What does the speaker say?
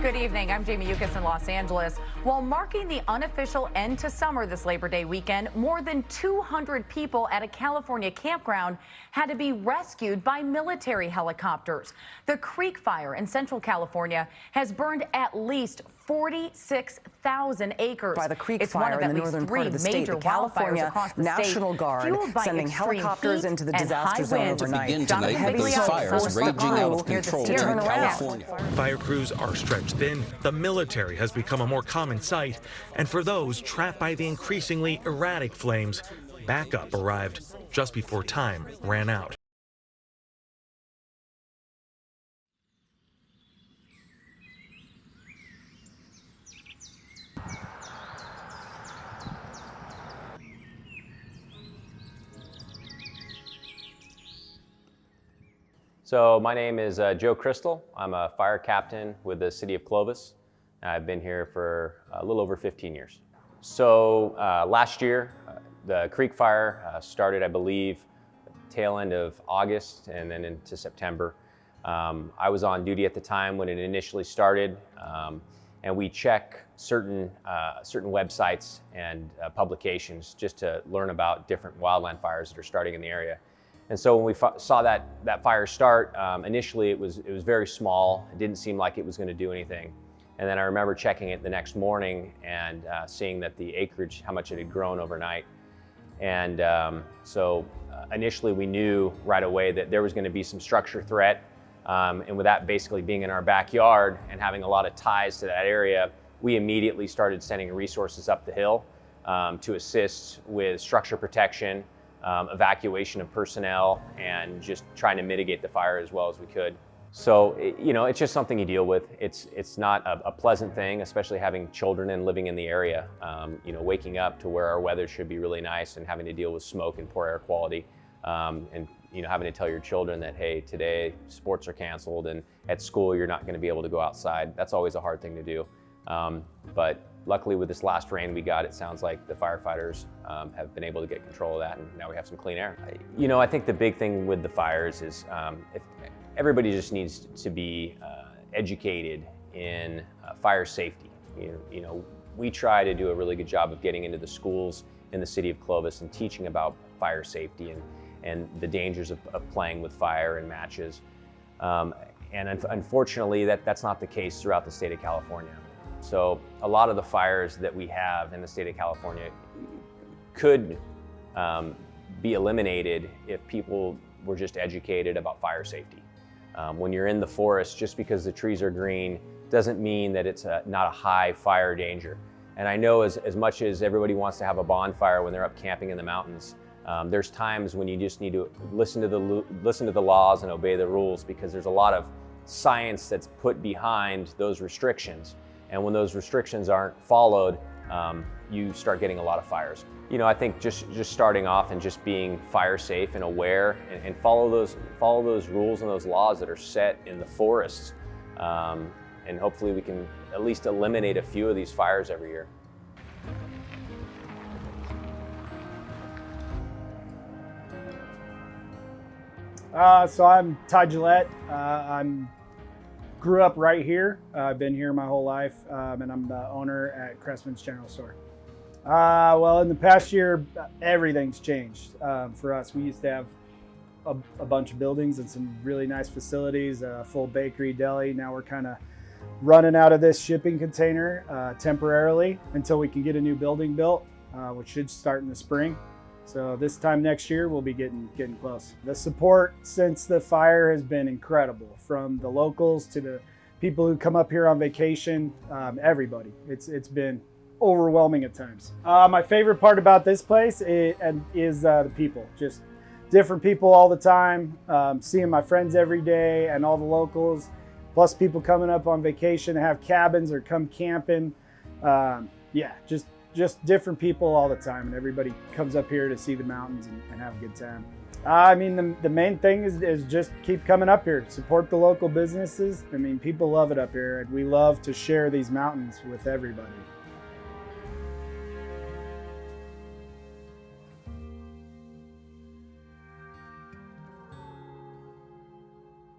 Good evening. I'm Jamie Yukas in Los Angeles. While marking the unofficial end to summer this Labor Day weekend, more than 200 people at a California campground had to be rescued by military helicopters. The Creek Fire in Central California has burned at least 46,000 acres. By the Creek Fire in the northern part of the state, the California National Guard sending helicopters into the disaster zone overnight. Begin tonight with those fires raging out of control in California. Fire crews are stretched thin. The military has become a more common sight, and for those trapped by the increasingly erratic flames, backup arrived just before time ran out. So my name is Joe Crystal. I'm a fire captain with the city of Clovis. I've been here for a little over 15 years. So last year, the Creek Fire started, I believe, tail end of August and then into September. I was on duty at the time when it initially started, and we check certain websites and publications just to learn about different wildland fires that are starting in the area. And so when we saw that fire start, initially it was very small. It didn't seem like it was going to do anything. And then I remember checking it the next morning and seeing that the acreage, how much it had grown overnight. And so initially we knew right away that there was going to be some structure threat. And with that basically being in our backyard and having a lot of ties to that area, we immediately started sending resources up the hill to assist with structure protection, evacuation of personnel, and just trying to mitigate the fire as well as we could. So, it's just something you deal with. It's not a pleasant thing, especially having children and living in the area. Waking up to where our weather should be really nice and having to deal with smoke and poor air quality, and having to tell your children that, hey, today sports are canceled and at school you're not going to be able to go outside. That's always a hard thing to do. But luckily with this last rain we got, it sounds like the firefighters have been able to get control of that, and now we have some clean air. I think the big thing with the fires is if everybody just needs to be educated in fire safety. We try to do a really good job of getting into the schools in the city of Clovis and teaching about fire safety and the dangers of playing with fire and matches. And unfortunately, that's not the case throughout the state of California. So a lot of the fires that we have in the state of California could be eliminated if people were just educated about fire safety. When you're in the forest, just because the trees are green doesn't mean that it's not a high fire danger. And I know as much as everybody wants to have a bonfire when they're up camping in the mountains, there's times when you just need to listen to the laws and obey the rules, because there's a lot of science that's put behind those restrictions. And when those restrictions aren't followed, you start getting a lot of fires. I think just starting off and just being fire safe and aware and follow those rules and those laws that are set in the forests. And hopefully we can at least eliminate a few of these fires every year. So I'm Todd Gillette. Grew up right here. I've been here my whole life, and I'm the owner at Cressman's General Store. Well, in the past year, everything's changed for us. We used to have a bunch of buildings and some really nice facilities, a full bakery, deli. Now we're kind of running out of this shipping container temporarily until we can get a new building built, which should start in the spring. So this time next year, we'll be getting close. The support since the fire has been incredible, from the locals to the people who come up here on vacation, everybody. It's been overwhelming at times. My favorite part about this place is the people. Just different people all the time, seeing my friends every day and all the locals, plus people coming up on vacation to have cabins or come camping. Just different people all the time, and everybody comes up here to see the mountains and have a good time. I mean, the main thing is just keep coming up here, support the local businesses. I mean, people love it up here, and we love to share these mountains with everybody.